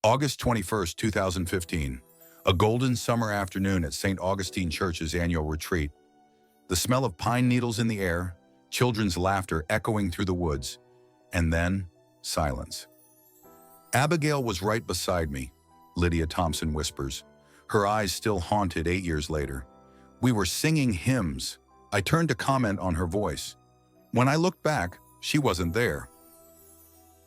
August 21st, 2015. A golden summer afternoon at St. Augustine Church's annual retreat. The smell of pine needles in the air, children's laughter echoing through the woods, and then silence. Abigail was right beside me, Lydia Thompson whispers, her eyes still haunted 8 years later. We were singing hymns. I turned to comment on her voice. When I looked back, she wasn't there.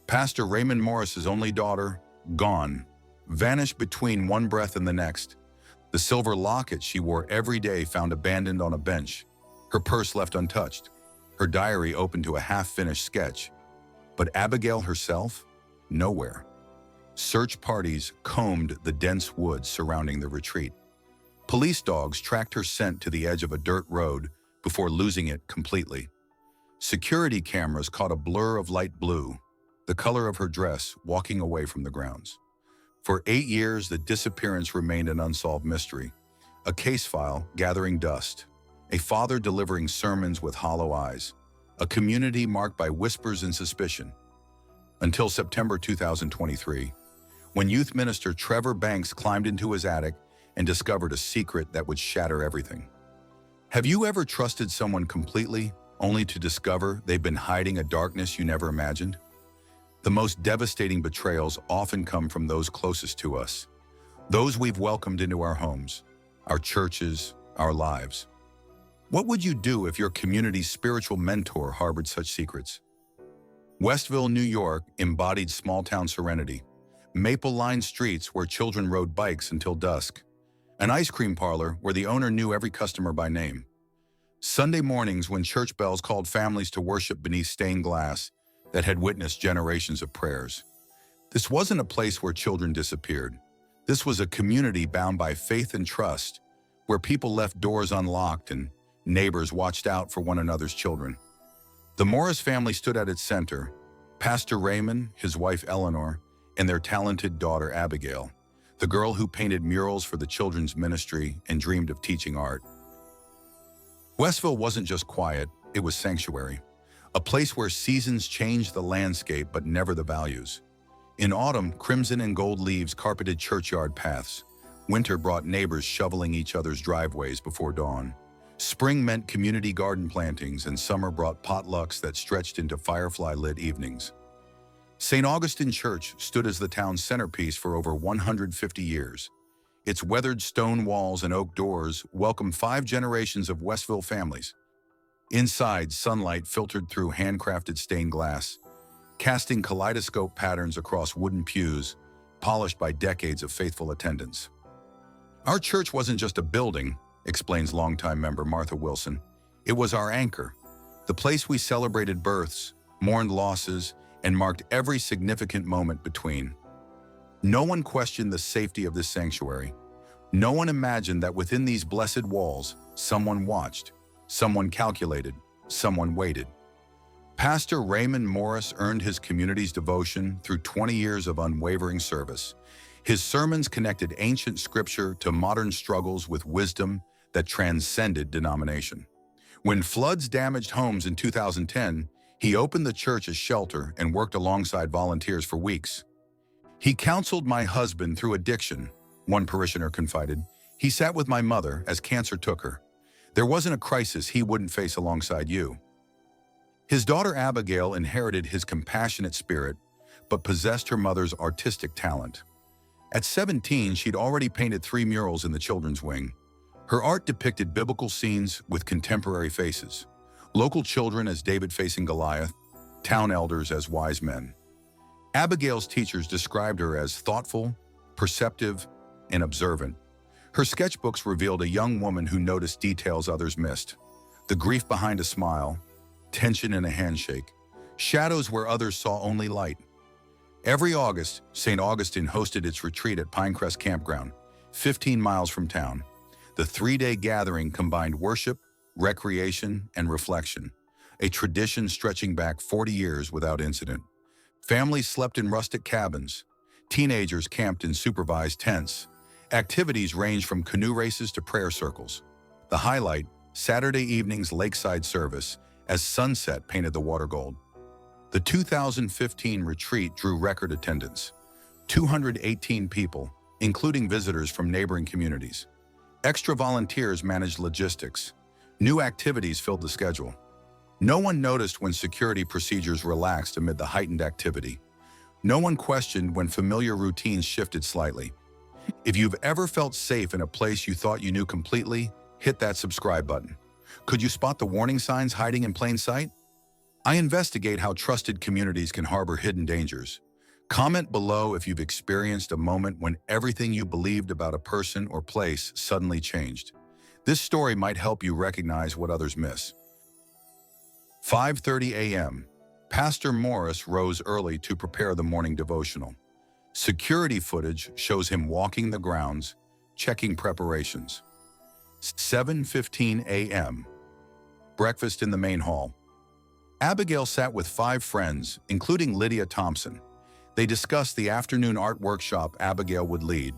Pastor Raymond Morris's only daughter, gone, vanished between one breath and the next. The silver locket she wore every day found abandoned on a bench, her purse left untouched, her diary open to a half-finished sketch. But Abigail herself? Nowhere. Search parties combed the dense woods surrounding the retreat. Police dogs tracked her scent to the edge of a dirt road before losing it completely. Security cameras caught a blur of light blue, the color of her dress, walking away from the grounds. For 8 years, the disappearance remained an unsolved mystery, a case file gathering dust, a father delivering sermons with hollow eyes, a community marked by whispers and suspicion. Until September 2023, when youth minister Trevor Banks climbed into his attic and discovered a secret that would shatter everything. Have you ever trusted someone completely, only to discover they've been hiding a darkness you never imagined? The most devastating betrayals often come from those closest to us, those we've welcomed into our homes, our churches, our lives. What would you do if your community's spiritual mentor harbored such secrets? Westville, New York embodied small-town serenity, maple-lined streets where children rode bikes until dusk, an ice cream parlor where the owner knew every customer by name. Sunday mornings when church bells called families to worship beneath stained glass that had witnessed generations of prayers. This wasn't a place where children disappeared. This was a community bound by faith and trust, where people left doors unlocked and neighbors watched out for one another's children. The Morris family stood at its center, Pastor Raymond, his wife Eleanor, and their talented daughter Abigail, the girl who painted murals for the children's ministry and dreamed of teaching art. Westville wasn't just quiet, it was sanctuary. A place where seasons changed the landscape but never the values. In autumn, crimson and gold leaves carpeted churchyard paths. Winter brought neighbors shoveling each other's driveways before dawn. Spring meant community garden plantings, and summer brought potlucks that stretched into firefly-lit evenings. St. Augustine Church stood as the town's centerpiece for over 150 years. Its weathered stone walls and oak doors welcomed 5 generations of Westville families. Inside, sunlight filtered through handcrafted stained glass, casting kaleidoscope patterns across wooden pews, polished by decades of faithful attendance. Our church wasn't just a building, explains longtime member Martha Wilson. It was our anchor, the place we celebrated births, mourned losses, and marked every significant moment between. No one questioned the safety of this sanctuary. No one imagined that within these blessed walls, someone watched. Someone calculated, someone waited. Pastor Raymond Morris earned his community's devotion through 20 years of unwavering service. His sermons connected ancient scripture to modern struggles with wisdom that transcended denomination. When floods damaged homes in 2010, he opened the church as shelter and worked alongside volunteers for weeks. He counseled my husband through addiction, one parishioner confided. He sat with my mother as cancer took her. There wasn't a crisis he wouldn't face alongside you. His daughter Abigail inherited his compassionate spirit, but possessed her mother's artistic talent. At 17, she'd already painted 3 murals in the children's wing. Her art depicted biblical scenes with contemporary faces, local children as David facing Goliath, town elders as wise men. Abigail's teachers described her as thoughtful, perceptive, and observant. Her sketchbooks revealed a young woman who noticed details others missed. The grief behind a smile, tension in a handshake, shadows where others saw only light. Every August, St. Augustine hosted its retreat at Pinecrest Campground, 15 miles from town. The 3-day gathering combined worship, recreation, and reflection, a tradition stretching back 40 years without incident. Families slept in rustic cabins. Teenagers camped in supervised tents. Activities ranged from canoe races to prayer circles. The highlight, Saturday evening's lakeside service, as sunset painted the water gold. The 2015 retreat drew record attendance. 218 people, including visitors from neighboring communities. Extra volunteers managed logistics. New activities filled the schedule. No one noticed when security procedures relaxed amid the heightened activity. No one questioned when familiar routines shifted slightly. If you've ever felt safe in a place you thought you knew completely, hit that subscribe button. Could you spot the warning signs hiding in plain sight? I investigate how trusted communities can harbor hidden dangers. Comment below if you've experienced a moment when everything you believed about a person or place suddenly changed. This story might help you recognize what others miss. 5:30 a.m. Pastor Morris rose early to prepare the morning devotional. Security footage shows him walking the grounds, checking preparations. 7:15 a.m. Breakfast in the main hall. Abigail sat with 5 friends, including Lydia Thompson. They discussed the afternoon art workshop Abigail would lead.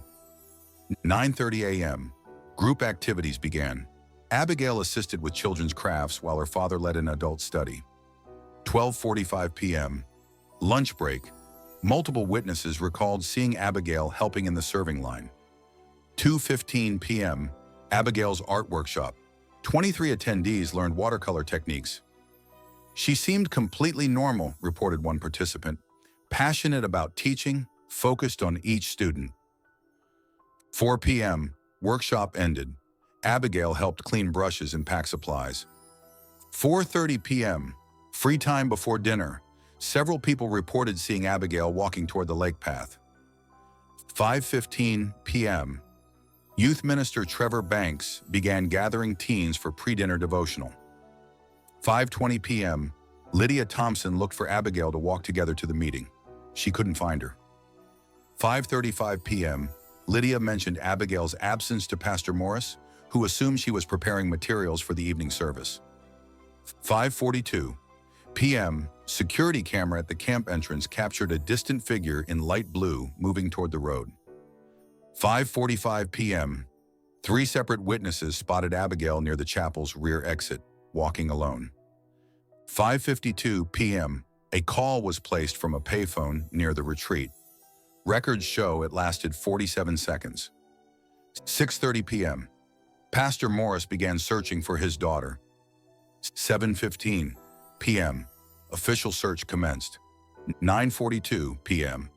9:30 a.m. Group activities began. Abigail assisted with children's crafts while her father led an adult study. 12:45 p.m. Lunch break. Multiple witnesses recalled seeing Abigail helping in the serving line. 2:15 p.m. Abigail's art workshop. 23 attendees learned watercolor techniques. She seemed completely normal, reported one participant, passionate about teaching, focused on each student. 4 p.m. Workshop ended. Abigail helped clean brushes and pack supplies. 4:30 p.m. Free time before dinner. Several people reported seeing Abigail walking toward the lake path. 5:15 p.m. Youth Minister Trevor Banks began gathering teens for pre-dinner devotional. 5:20 p.m. Lydia Thompson looked for Abigail to walk together to the meeting. She couldn't find her. 5:35 p.m. Lydia mentioned Abigail's absence to Pastor Morris, who assumed she was preparing materials for the evening service. 5:42 p.m. Security camera at the camp entrance captured a distant figure in light blue moving toward the road. 5:45 p.m. 3 separate witnesses spotted Abigail near the chapel's rear exit, walking alone. 5:52 p.m. A call was placed from a payphone near the retreat. Records show it lasted 47 seconds. 6:30 p.m. Pastor Morris began searching for his daughter. 7:15 p.m. Official search commenced. 9:42 p.m.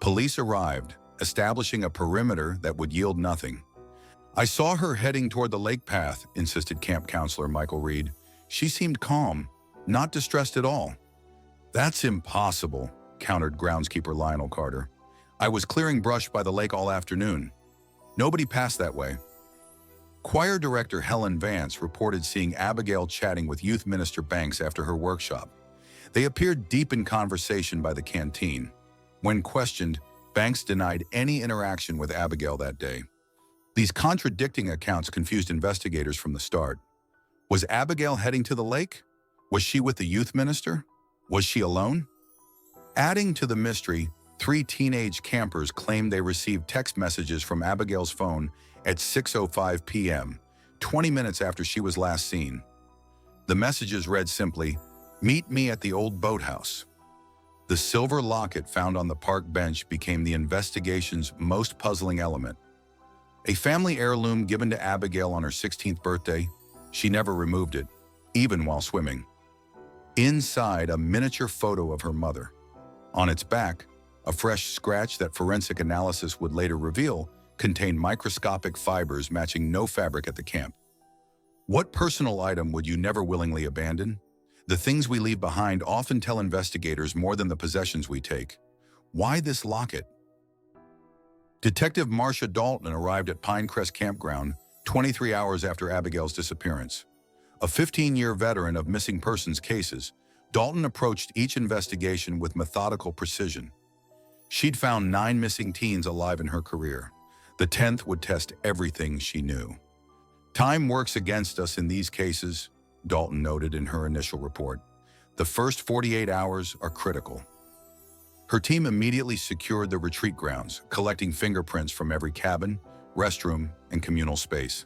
Police arrived, establishing a perimeter that would yield nothing. "I saw her heading toward the lake path," insisted camp counselor Michael Reed. "She seemed calm, not distressed at all." "That's impossible," countered groundskeeper Lionel Carter. "I was clearing brush by the lake all afternoon. Nobody passed that way." Choir director Helen Vance reported seeing Abigail chatting with Youth Minister Banks after her workshop. They appeared deep in conversation by the canteen. When questioned, Banks denied any interaction with Abigail that day. These contradicting accounts confused investigators from the start. Was Abigail heading to the lake? Was she with the youth minister? Was she alone? Adding to the mystery, 3 teenage campers claimed they received text messages from Abigail's phone at 6:05 p.m., 20 minutes after she was last seen. The messages read simply, "Meet me at the old boathouse." The silver locket found on the park bench became the investigation's most puzzling element. A family heirloom given to Abigail on her 16th birthday, she never removed it, even while swimming. Inside, a miniature photo of her mother. On its back, a fresh scratch that forensic analysis would later reveal contained microscopic fibers matching no fabric at the camp. What personal item would you never willingly abandon? The things we leave behind often tell investigators more than the possessions we take. Why this locket? Detective Marcia Dalton arrived at Pinecrest Campground 23 hours after Abigail's disappearance. A 15-year veteran of missing persons cases, Dalton approached each investigation with methodical precision. She'd found 9 missing teens alive in her career. The 10th would test everything she knew. "Time works against us in these cases," Dalton noted in her initial report. "The first 48 hours are critical." Her team immediately secured the retreat grounds, collecting fingerprints from every cabin, restroom, and communal space.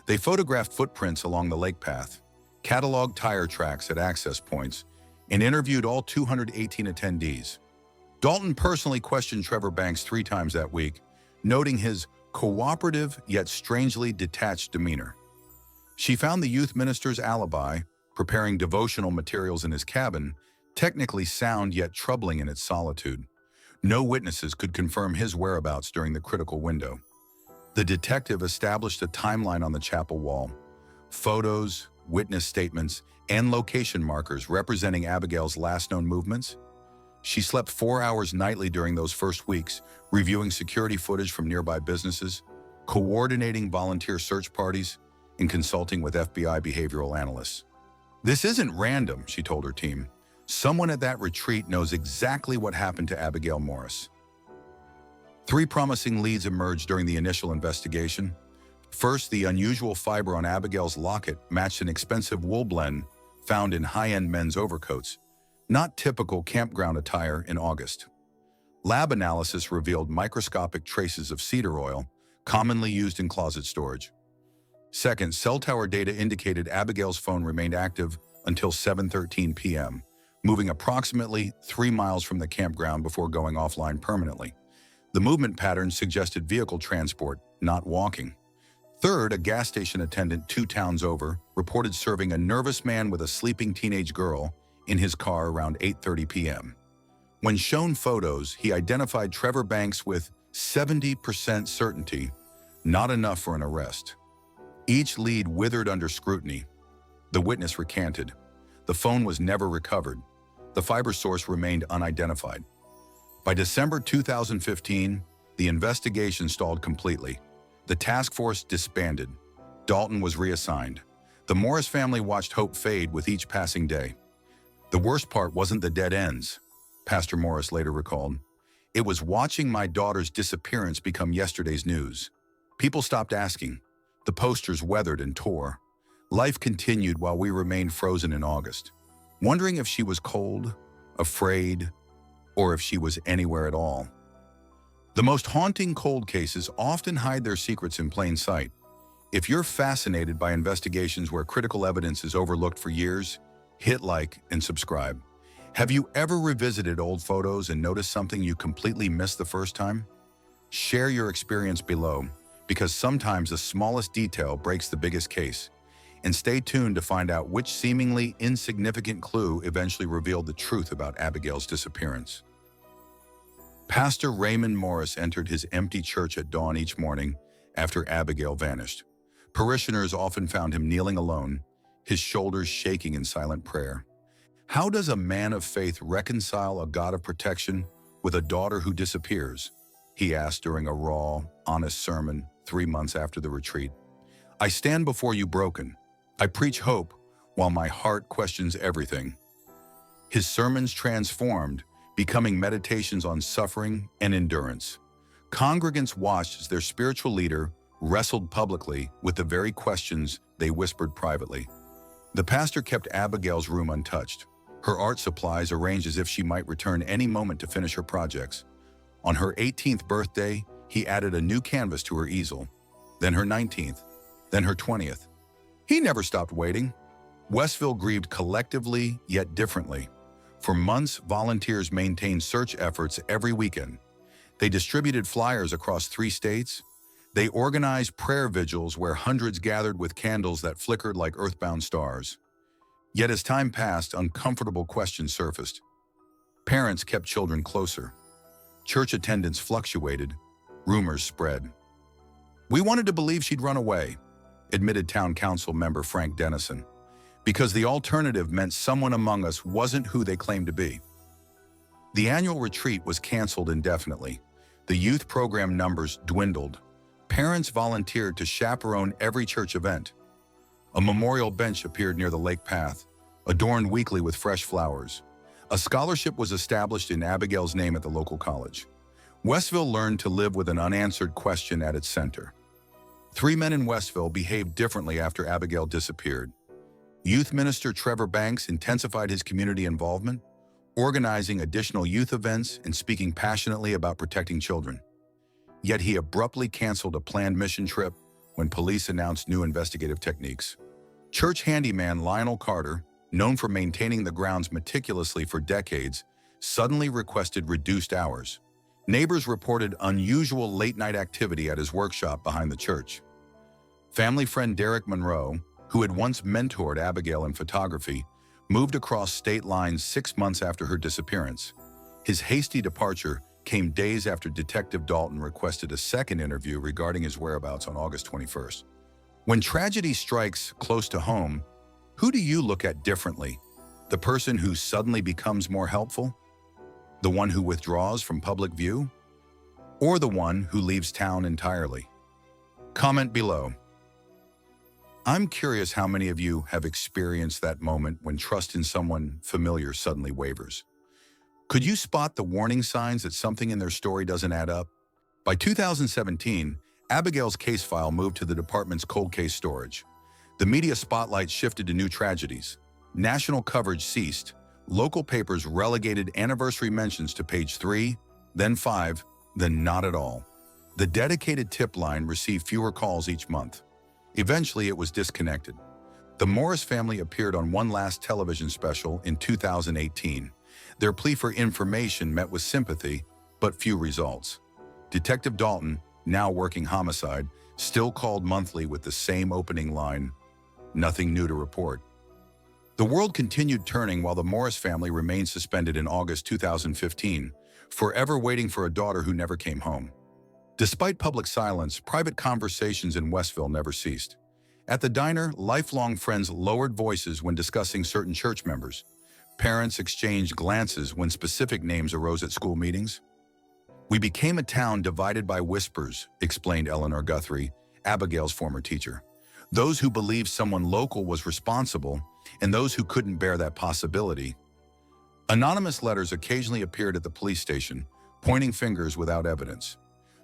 They photographed footprints along the lake path, cataloged tire tracks at access points, and interviewed all 218 attendees. Dalton personally questioned Trevor Banks 3 times that week, noting his cooperative yet strangely detached demeanor. She found the youth minister's alibi, preparing devotional materials in his cabin, technically sound yet troubling in its solitude. No witnesses could confirm his whereabouts during the critical window. The detective established a timeline on the chapel wall. Photos, witness statements, and location markers representing Abigail's last known movements. She slept 4 hours nightly during those first weeks, reviewing security footage from nearby businesses, coordinating volunteer search parties, and consulting with FBI behavioral analysts. "This isn't random," she told her team. "Someone at that retreat knows exactly what happened to Abigail Morris." 3 promising leads emerged during the initial investigation. First, the unusual fiber on Abigail's locket matched an expensive wool blend found in high-end men's overcoats, not typical campground attire in August. Lab analysis revealed microscopic traces of cedar oil, commonly used in closet storage. Second, cell tower data indicated Abigail's phone remained active until 7:13 p.m., moving approximately 3 miles from the campground before going offline permanently. The movement pattern suggested vehicle transport, not walking. Third, a gas station attendant 2 towns over reported serving a nervous man with a sleeping teenage girl in his car around 8:30 p.m. When shown photos, he identified Trevor Banks with 70% certainty, not enough for an arrest. Each lead withered under scrutiny. The witness recanted. The phone was never recovered. The fiber source remained unidentified. By December 2015, the investigation stalled completely. The task force disbanded. Dalton was reassigned. The Morris family watched hope fade with each passing day. "The worst part wasn't the dead ends," Pastor Morris later recalled. "It was watching my daughter's disappearance become yesterday's news. People stopped asking. The posters weathered and tore. Life continued while we remained frozen in August, wondering if she was cold, afraid, or if she was anywhere at all." The most haunting cold cases often hide their secrets in plain sight. If you're fascinated by investigations where critical evidence is overlooked for years, hit like and subscribe. Have you ever revisited old photos and noticed something you completely missed the first time? Share your experience below, because sometimes the smallest detail breaks the biggest case. And stay tuned to find out which seemingly insignificant clue eventually revealed the truth about Abigail's disappearance. Pastor Raymond Morris entered his empty church at dawn each morning after Abigail vanished. Parishioners often found him kneeling alone, his shoulders shaking in silent prayer. How does a man of faith reconcile a God of protection with a daughter who disappears? He asked during a raw, honest sermon 3 months after the retreat. "I stand before you broken. I preach hope while my heart questions everything." His sermons transformed, becoming meditations on suffering and endurance. Congregants watched as their spiritual leader wrestled publicly with the very questions they whispered privately. The pastor kept Abigail's room untouched, her art supplies arranged as if she might return any moment to finish her projects. On her 18th birthday, he added a new canvas to her easel, then her 19th, then her 20th. He never stopped waiting. Westville grieved collectively yet differently. For months, volunteers maintained search efforts every weekend. They distributed flyers across 3 states. They organized prayer vigils where hundreds gathered with candles that flickered like earthbound stars. Yet as time passed, uncomfortable questions surfaced. Parents kept children closer. Church attendance fluctuated. Rumors spread. "We wanted to believe she'd run away," admitted town council member Frank Dennison, "because the alternative meant someone among us wasn't who they claimed to be." The annual retreat was canceled indefinitely. The youth program numbers dwindled. Parents volunteered to chaperone every church event. A memorial bench appeared near the lake path, adorned weekly with fresh flowers. A scholarship was established in Abigail's name at the local college. Westville learned to live with an unanswered question at its center. 3 men in Westville behaved differently after Abigail disappeared. Youth minister Trevor Banks intensified his community involvement, organizing additional youth events and speaking passionately about protecting children. Yet he abruptly canceled a planned mission trip when police announced new investigative techniques. Church handyman Lionel Carter, known for maintaining the grounds meticulously for decades, suddenly requested reduced hours. Neighbors reported unusual late-night activity at his workshop behind the church. Family friend Derek Monroe, who had once mentored Abigail in photography, moved across state lines 6 months after her disappearance. His hasty departure came days after Detective Dalton requested a second interview regarding his whereabouts on August 21st. When tragedy strikes close to home, who do you look at differently? The person who suddenly becomes more helpful? The one who withdraws from public view? Or the one who leaves town entirely? Comment below. I'm curious how many of you have experienced that moment when trust in someone familiar suddenly wavers. Could you spot the warning signs that something in their story doesn't add up? By 2017, Abigail's case file moved to the department's cold case storage. The media spotlight shifted to new tragedies. National coverage ceased. Local papers relegated anniversary mentions to page 3, then 5, then not at all. The dedicated tip line received fewer calls each month. Eventually, it was disconnected. The Morris family appeared on one last television special in 2018. Their plea for information met with sympathy, but few results. Detective Dalton, now working homicide, still called monthly with the same opening line, "Nothing new to report." The world continued turning while the Morris family remained suspended in August 2015, forever waiting for a daughter who never came home. Despite public silence, private conversations in Westville never ceased. At the diner, lifelong friends lowered voices when discussing certain church members. Parents exchanged glances when specific names arose at school meetings. "We became a town divided by whispers," explained Eleanor Guthrie, Abigail's former teacher. "Those who believed someone local was responsible, and those who couldn't bear that possibility." Anonymous letters occasionally appeared at the police station, pointing fingers without evidence.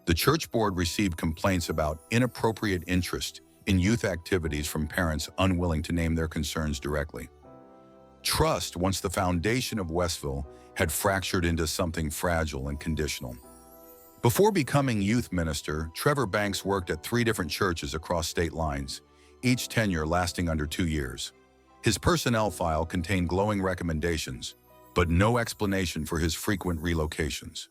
The church board received complaints about inappropriate interest in youth activities from parents unwilling to name their concerns directly. Trust, once the foundation of Westville, had fractured into something fragile and conditional. Before becoming youth minister, Trevor Banks worked at 3 different churches across state lines, each tenure lasting under 2 years. His personnel file contained glowing recommendations, but no explanation for his frequent relocations.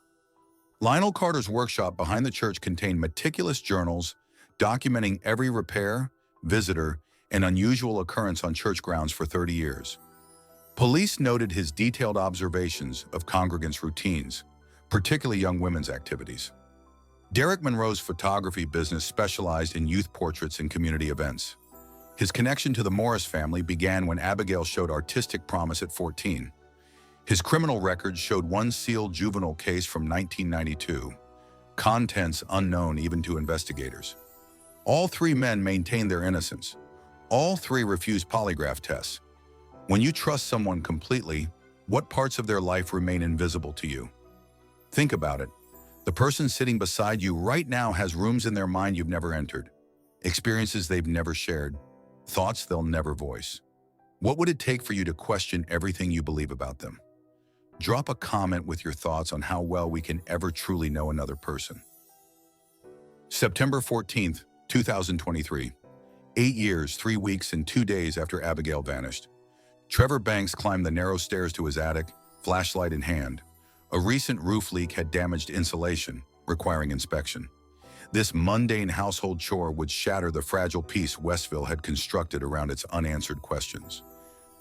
Lionel Carter's workshop behind the church contained meticulous journals documenting every repair, visitor, and unusual occurrence on church grounds for 30 years. Police noted his detailed observations of congregants' routines, particularly young women's activities. Derek Monroe's photography business specialized in youth portraits and community events. His connection to the Morris family began when Abigail showed artistic promise at 14. His criminal records showed one sealed juvenile case from 1992, contents unknown even to investigators. All 3 men maintained their innocence. All 3 refused polygraph tests. When you trust someone completely, what parts of their life remain invisible to you? Think about it. The person sitting beside you right now has rooms in their mind you've never entered, experiences they've never shared, thoughts they'll never voice. What would it take for you to question everything you believe about them? Drop a comment with your thoughts on how well we can ever truly know another person. September 14th, 2023. 8 years, 3 weeks, and 2 days after Abigail vanished. Trevor Banks climbed the narrow stairs to his attic, flashlight in hand. A recent roof leak had damaged insulation, requiring inspection. This mundane household chore would shatter the fragile peace Westville had constructed around its unanswered questions.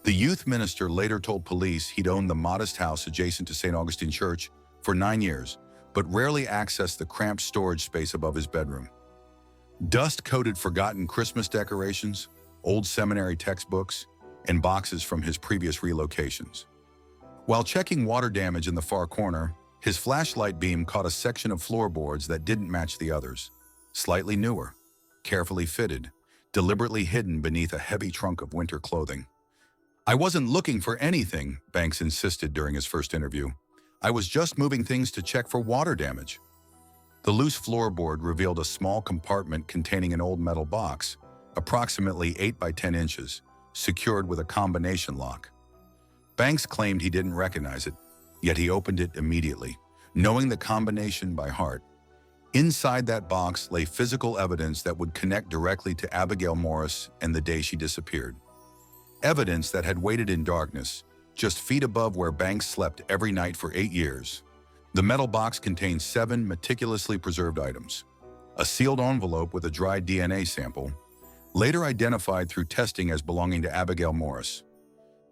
The youth minister later told police he'd owned the modest house adjacent to St. Augustine Church for 9 years, but rarely accessed the cramped storage space above his bedroom. Dust-coated forgotten Christmas decorations, old seminary textbooks, and boxes from his previous relocations. While checking water damage in the far corner, his flashlight beam caught a section of floorboards that didn't match the others. Slightly newer, carefully fitted, deliberately hidden beneath a heavy trunk of winter clothing. "I wasn't looking for anything," Banks insisted during his first interview. "I was just moving things to check for water damage." The loose floorboard revealed a small compartment containing an old metal box, approximately 8 by 10 inches, secured with a combination lock. Banks claimed he didn't recognize it, yet he opened it immediately, knowing the combination by heart. Inside that box lay physical evidence that would connect directly to Abigail Morris and the day she disappeared. Evidence that had waited in darkness, just feet above where Banks slept every night for 8 years. The metal box contained 7 meticulously preserved items. A sealed envelope with a dried DNA sample, later identified through testing as belonging to Abigail Morris.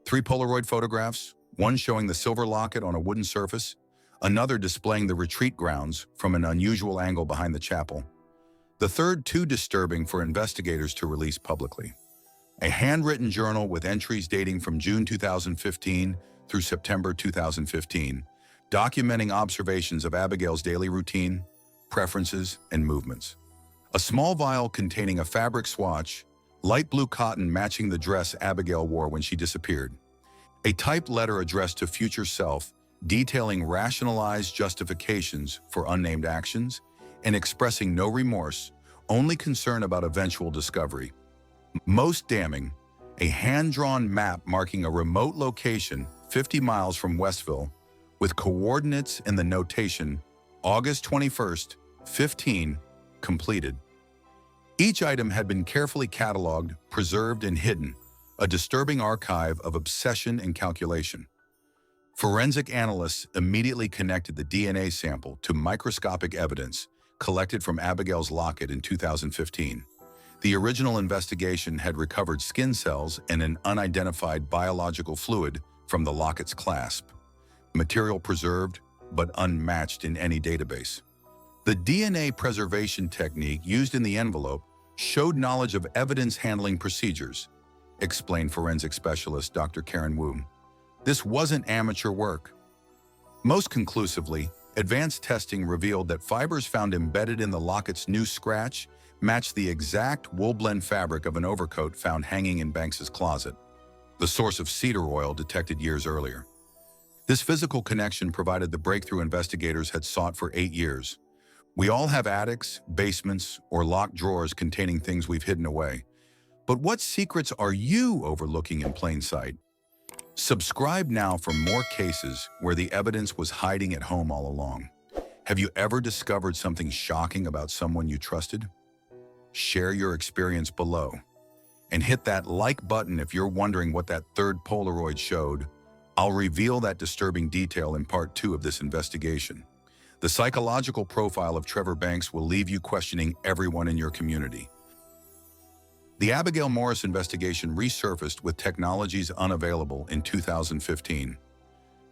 3 Polaroid photographs, one showing the silver locket on a wooden surface, another displaying the retreat grounds from an unusual angle behind the chapel. The third too disturbing for investigators to release publicly. A handwritten journal with entries dating from June 2015 through September 2015, documenting observations of Abigail's daily routine, preferences, and movements. A small vial containing a fabric swatch, light blue cotton matching the dress Abigail wore when she disappeared. A typed letter addressed to future self, detailing rationalized justifications for unnamed actions and expressing no remorse, only concern about eventual discovery. Most damning, a hand-drawn map marking a remote location 50 miles from Westville with coordinates and the notation August 21st, 15, completed. Each item had been carefully cataloged, preserved, and hidden, a disturbing archive of obsession and calculation. Forensic analysts immediately connected the DNA sample to microscopic evidence collected from Abigail's locket in 2015. The original investigation had recovered skin cells and an unidentified biological fluid from the locket's clasp, material preserved but unmatched in any database. The DNA preservation technique used in the envelope showed knowledge of evidence handling procedures, explained forensic specialist Dr. Karen Wu. This wasn't amateur work. Most conclusively, advanced testing revealed that fibers found embedded in the locket's new scratch matched the exact wool-blend fabric of an overcoat found hanging in Banks's closet, the source of cedar oil detected years earlier. This physical connection provided the breakthrough investigators had sought for 8 years. We all have attics, basements, or locked drawers containing things we've hidden away. But what secrets are you overlooking in plain sight? Subscribe now for more cases where the evidence was hiding at home all along. Have you ever discovered something shocking about someone you trusted? Share your experience below. And hit that like button if you're wondering what that third Polaroid showed. I'll reveal that disturbing detail in part 2 of this investigation. The psychological profile of Trevor Banks will leave you questioning everyone in your community. The Abigail Morris investigation resurfaced with technologies unavailable in 2015.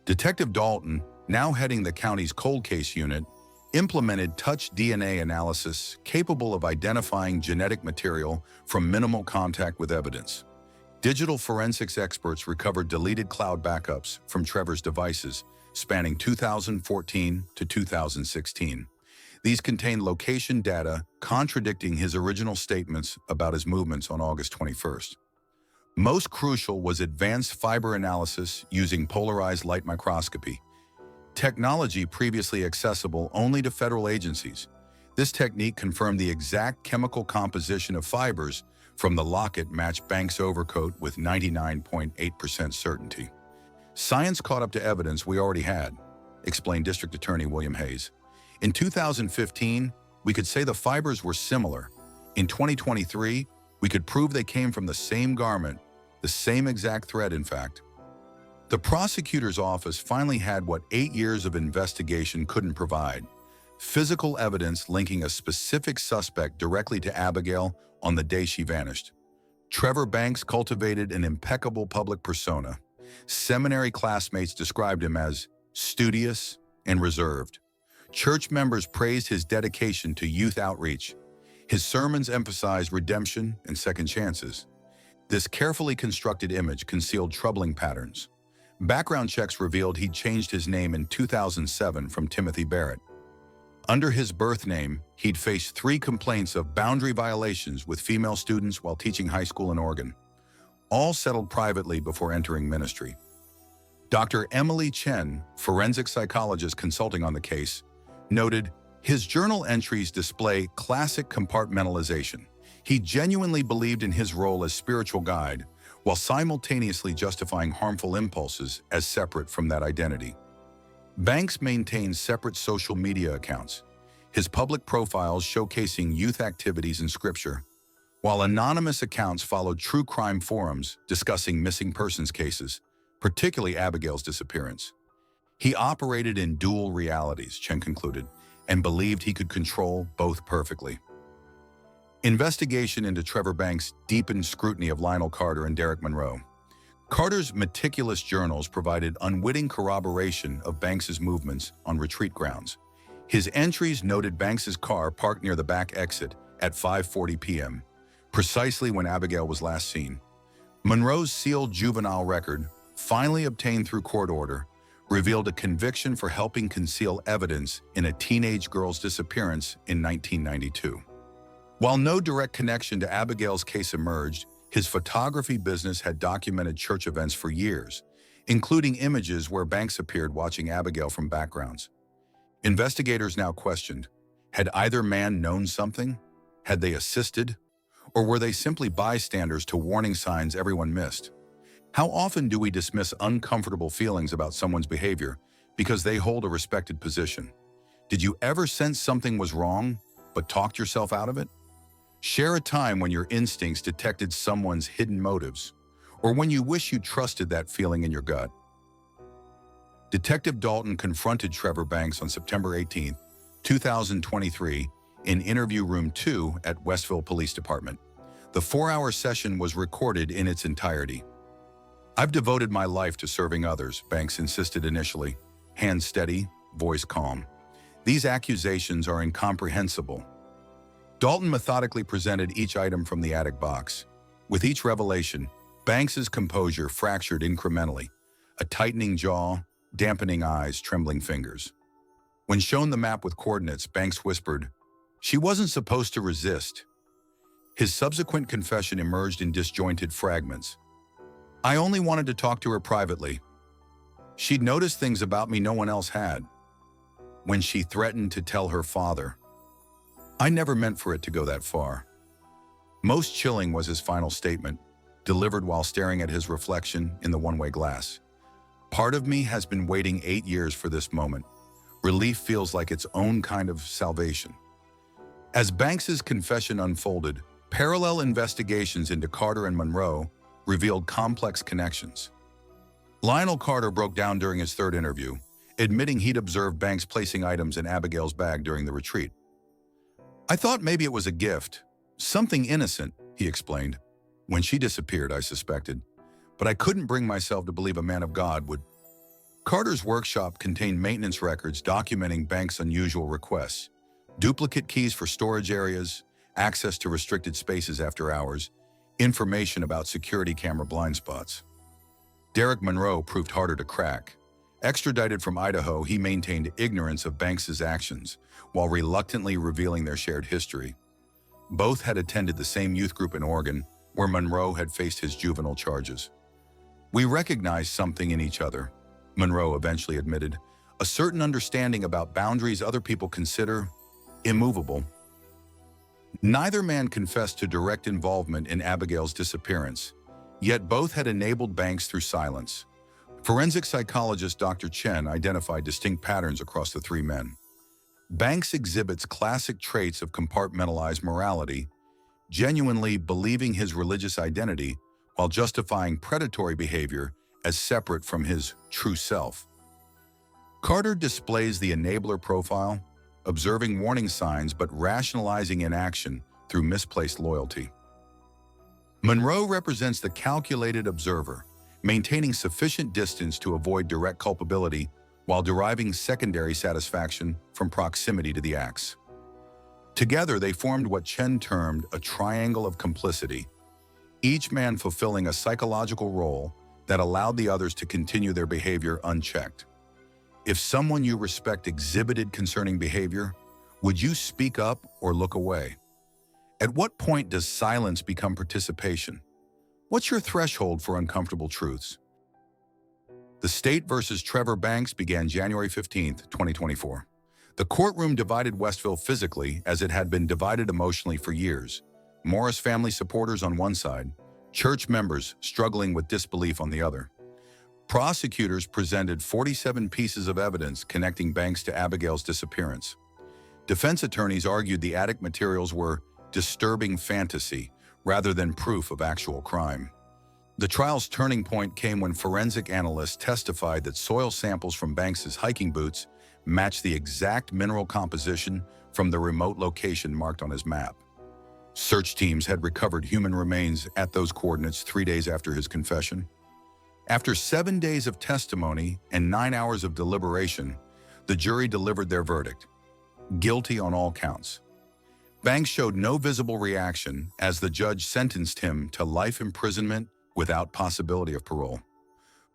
Detective Dalton, now heading the county's cold case unit, implemented touch DNA analysis capable of identifying genetic material from minimal contact with evidence. Digital forensics experts recovered deleted cloud backups from Trevor's devices spanning 2014 to 2016. These contained location data contradicting his original statements about his movements on August 21st. Most crucial was advanced fiber analysis using polarized light microscopy, technology previously accessible only to federal agencies. This technique confirmed the exact chemical composition of fibers from the locket matched Banks' overcoat with 99.8% certainty. Science caught up to evidence we already had, explained District Attorney William Hayes. In 2015, we could say the fibers were similar. In 2023, we could prove they came from the same garment, the same exact thread, in fact. The prosecutor's office finally had what 8 years of investigation couldn't provide: physical evidence linking a specific suspect directly to Abigail on the day she vanished. Trevor Banks cultivated an impeccable public persona. Seminary classmates described him as studious and reserved. Church members praised his dedication to youth outreach. His sermons emphasized redemption and second chances. This carefully constructed image concealed troubling patterns. Background checks revealed he'd changed his name in 2007 from Timothy Barrett. Under his birth name, he'd faced 3 complaints of boundary violations with female students while teaching high school in Oregon, all settled privately before entering ministry. Dr. Emily Chen, forensic psychologist consulting on the case, noted, his journal entries display classic compartmentalization. He genuinely believed in his role as spiritual guide, while simultaneously justifying harmful impulses as separate from that identity. Banks maintains separate social media accounts, his public profiles showcasing youth activities in scripture, while anonymous accounts followed true crime forums discussing missing persons cases, particularly Abigail's disappearance. He operated in dual realities, Chen concluded, and believed he could control both perfectly. Investigation into Trevor Banks deepened scrutiny of Lionel Carter and Derek Monroe. Carter's meticulous journals provided unwitting corroboration of Banks's movements on retreat grounds. His entries noted Banks's car parked near the back exit at 5:40 p.m., precisely when Abigail was last seen. Monroe's sealed juvenile record, finally obtained through court order, revealed a conviction for helping conceal evidence in a teenage girl's disappearance in 1992. While no direct connection to Abigail's case emerged, his photography business had documented church events for years, including images where Banks appeared watching Abigail from backgrounds. Investigators now questioned, had either man known something? Had they assisted? Or were they simply bystanders to warning signs everyone missed? How often do we dismiss uncomfortable feelings about someone's behavior because they hold a respected position? Did you ever sense something was wrong, but talked yourself out of it? Share a time when your instincts detected someone's hidden motives, or when you wish you trusted that feeling in your gut. Detective Dalton confronted Trevor Banks on September 18, 2023, in Interview Room 2 at Westville Police Department. The 4-hour session was recorded in its entirety. "I've devoted my life to serving others," Banks insisted initially, hands steady, voice calm. "These accusations are incomprehensible." Dalton methodically presented each item from the attic box. With each revelation, Banks's composure fractured incrementally, a tightening jaw, dampening eyes, trembling fingers. When shown the map with coordinates, Banks whispered, "She wasn't supposed to resist." His subsequent confession emerged in disjointed fragments. "I only wanted to talk to her privately. She'd noticed things about me no one else had. When she threatened to tell her father, I never meant for it to go that far." Most chilling was his final statement, delivered while staring at his reflection in the one-way glass. "Part of me has been waiting 8 years for this moment. Relief feels like its own kind of salvation." As Banks's confession unfolded, parallel investigations into Carter and Monroe revealed complex connections. Lionel Carter broke down during his third interview, admitting he'd observed Banks placing items in Abigail's bag during the retreat. "I thought maybe it was a gift, something innocent," he explained. "When she disappeared, I suspected, but I couldn't bring myself to believe a man of God would." Carter's workshop contained maintenance records documenting Banks' unusual requests, duplicate keys for storage areas, access to restricted spaces after hours, information about security camera blind spots. Derek Monroe proved harder to crack. Extradited from Idaho, he maintained ignorance of Banks's actions while reluctantly revealing their shared history. Both had attended the same youth group in Oregon, where Monroe had faced his juvenile charges. "We recognized something in each other," Monroe eventually admitted, "a certain understanding about boundaries other people consider immovable." Neither man confessed to direct involvement in Abigail's disappearance, yet both had enabled Banks through silence. Forensic psychologist Dr. Chen identified distinct patterns across the three men. Banks exhibits classic traits of compartmentalized morality, genuinely believing his religious identity while justifying predatory behavior as separate from his true self. Carter displays the enabler profile, observing warning signs but rationalizing inaction through misplaced loyalty. Monroe represents the calculated observer, maintaining sufficient distance to avoid direct culpability while deriving secondary satisfaction from proximity to the acts. Together, they formed what Chen termed a triangle of complicity, each man fulfilling a psychological role that allowed the others to continue their behavior unchecked. If someone you respect exhibited concerning behavior, would you speak up or look away? At what point does silence become participation? What's your threshold for uncomfortable truths? The State versus Trevor Banks began January 15, 2024. The courtroom divided Westville physically as it had been divided emotionally for years. Morris family supporters on one side, church members struggling with disbelief on the other. Prosecutors presented 47 pieces of evidence connecting Banks to Abigail's disappearance. Defense attorneys argued the attic materials were disturbing fantasy rather than proof of actual crime. The trial's turning point came when forensic analysts testified that soil samples from Banks's hiking boots matched the exact mineral composition from the remote location marked on his map. Search teams had recovered human remains at those coordinates 3 days after his confession. After 7 days of testimony and 9 hours of deliberation, the jury delivered their verdict: guilty on all counts. Banks showed no visible reaction as the judge sentenced him to life imprisonment without possibility of parole.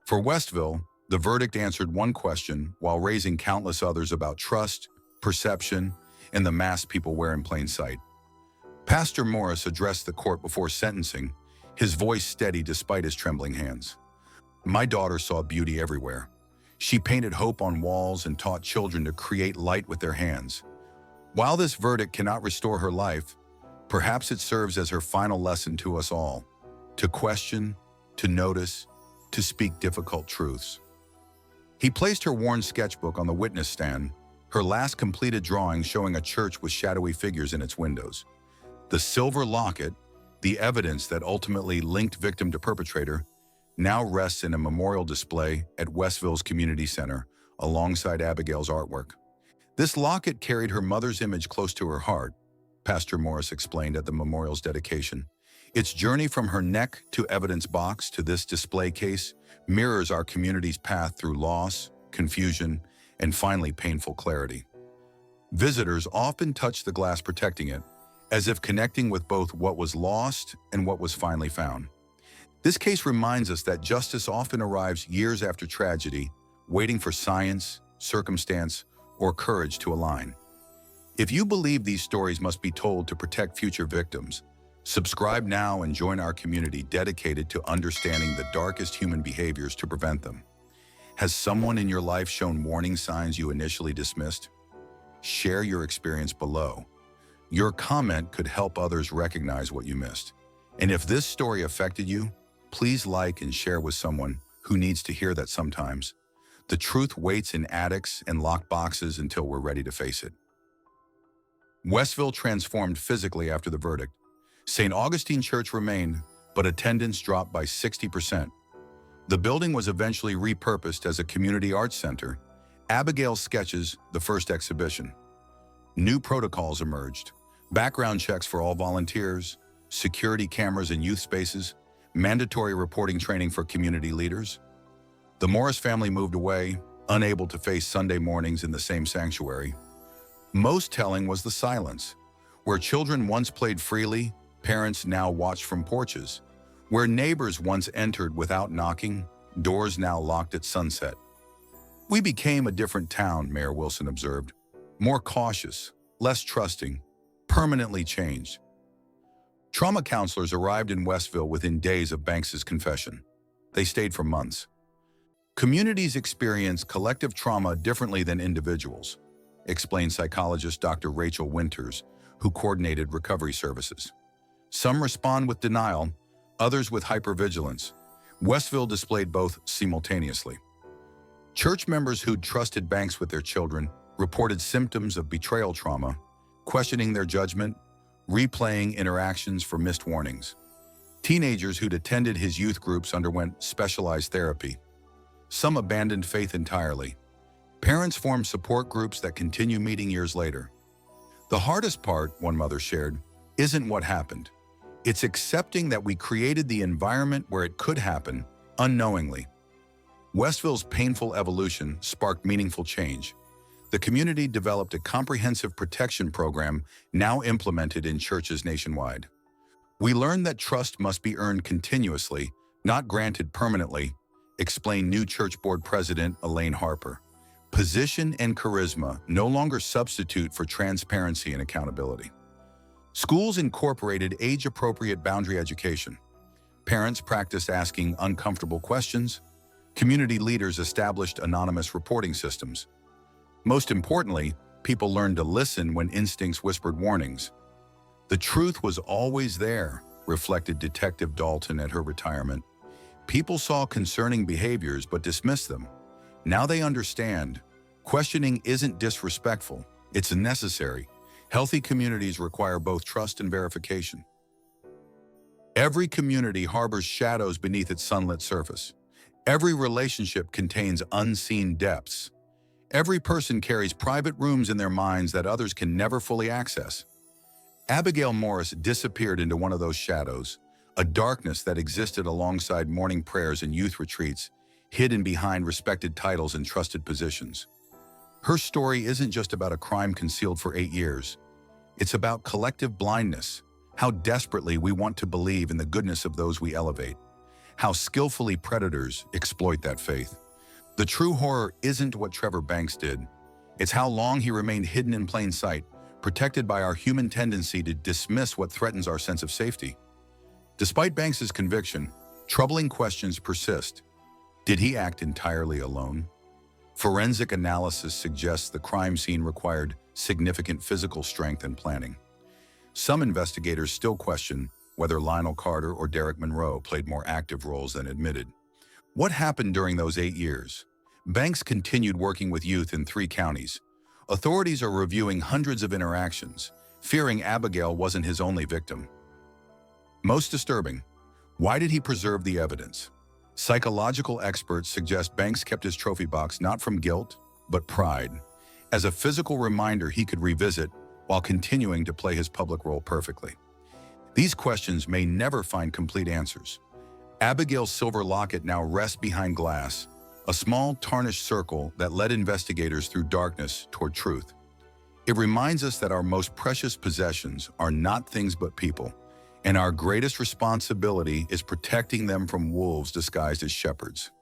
For Westville, the verdict answered one question while raising countless others about trust, perception, and the mask people wear in plain sight. Pastor Morris addressed the court before sentencing, his voice steady despite his trembling hands. "My daughter saw beauty everywhere. She painted hope on walls and taught children to create light with their hands. While this verdict cannot restore her life, perhaps it serves as her final lesson to us all: to question, to notice, to speak difficult truths." He placed her worn sketchbook on the witness stand, her last completed drawing showing a church with shadowy figures in its windows. The silver locket, the evidence that ultimately linked victim to perpetrator, now rests in a memorial display at Westville's community center alongside Abigail's artwork. This locket carried her mother's image close to her heart, Pastor Morris explained at the memorial's dedication. Its journey from her neck to evidence box to this display case mirrors our community's path through loss, confusion, and finally painful clarity. Visitors often touch the glass protecting it, as if connecting with both what was lost and what was finally found. This case reminds us that justice often arrives years after tragedy, waiting for science, circumstance, or courage to align. If you believe these stories must be told to protect future victims, subscribe now and join our community dedicated to understanding the darkest human behaviors to prevent them. Has someone in your life shown warning signs you initially dismissed? Share your experience below. Your comment could help others recognize what you missed. And if this story affected you, please like and share with someone who needs to hear that sometimes the truth waits in attics and locked boxes until we're ready to face it. Westville transformed physically after the verdict. St. Augustine Church remained, but attendance dropped by 60%. The building was eventually repurposed as a community arts center. Abigail's Sketches, the first exhibition. New protocols emerged: background checks for all volunteers, security cameras in youth spaces, mandatory reporting training for community leaders. The Morris family moved away, unable to face Sunday mornings in the same sanctuary. Most telling was the silence. Where children once played freely, parents now watched from porches. Where neighbors once entered without knocking, doors now locked at sunset. "We became a different town," Mayor Wilson observed. "More cautious, less trusting, permanently changed." Trauma counselors arrived in Westville within days of Banks's confession. They stayed for months. Communities experience collective trauma differently than individuals, explained psychologist Dr. Rachel Winters, who coordinated recovery services. Some respond with denial, others with hypervigilance. Westville displayed both simultaneously. Church members who'd trusted Banks with their children reported symptoms of betrayal trauma, questioning their judgment, replaying interactions for missed warnings. Teenagers who'd attended his youth groups underwent specialized therapy. Some abandoned faith entirely. Parents formed support groups that continue meeting years later. "The hardest part," one mother shared, "isn't what happened. It's accepting that we created the environment where it could happen, unknowingly." Westville's painful evolution sparked meaningful change. The community developed a comprehensive protection program now implemented in churches nationwide. "We learned that trust must be earned continuously, not granted permanently," explained new church board president Elaine Harper. "Position and charisma no longer substitute for transparency and accountability." Schools incorporated age-appropriate boundary education. Parents practiced asking uncomfortable questions. Community leaders established anonymous reporting systems. Most importantly, people learned to listen when instincts whispered warnings. "The truth was always there," reflected Detective Dalton at her retirement. "People saw concerning behaviors but dismissed them. Now they understand. Questioning isn't disrespectful, it's necessary. Healthy communities require both trust and verification." Every community harbors shadows beneath its sunlit surface. Every relationship contains unseen depths. Every person carries private rooms in their minds that others can never fully access. Abigail Morris disappeared into one of those shadows, a darkness that existed alongside morning prayers and youth retreats, hidden behind respected titles and trusted positions. Her story isn't just about a crime concealed for 8 years. It's about collective blindness, how desperately we want to believe in the goodness of those we elevate, how skillfully predators exploit that faith. The true horror isn't what Trevor Banks did. It's how long he remained hidden in plain sight, protected by our human tendency to dismiss what threatens our sense of safety. Despite Banks's conviction, troubling questions persist. Did he act entirely alone? Forensic analysis suggests the crime scene required significant physical strength and planning. Some investigators still question whether Lionel Carter or Derek Monroe played more active roles than admitted. What happened during those 8 years? Banks continued working with youth in 3 counties. Authorities are reviewing hundreds of interactions, fearing Abigail wasn't his only victim. Most disturbing, why did he preserve the evidence? Psychological experts suggest Banks kept his trophy box not from guilt, but pride, as a physical reminder he could revisit while continuing to play his public role perfectly. These questions may never find complete answers. Abigail's silver locket now rests behind glass, a small tarnished circle that led investigators through darkness toward truth. It reminds us that our most precious possessions are not things but people, and our greatest responsibility is protecting them from wolves disguised as shepherds.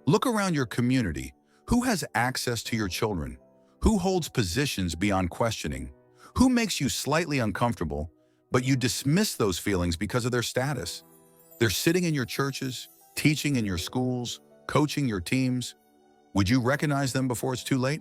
Look around your community. Who has access to your children? Who holds positions beyond questioning? Who makes you slightly uncomfortable, but you dismiss those feelings because of their status? They're sitting in your churches, teaching in your schools, coaching your teams. Would you recognize them before it's too late?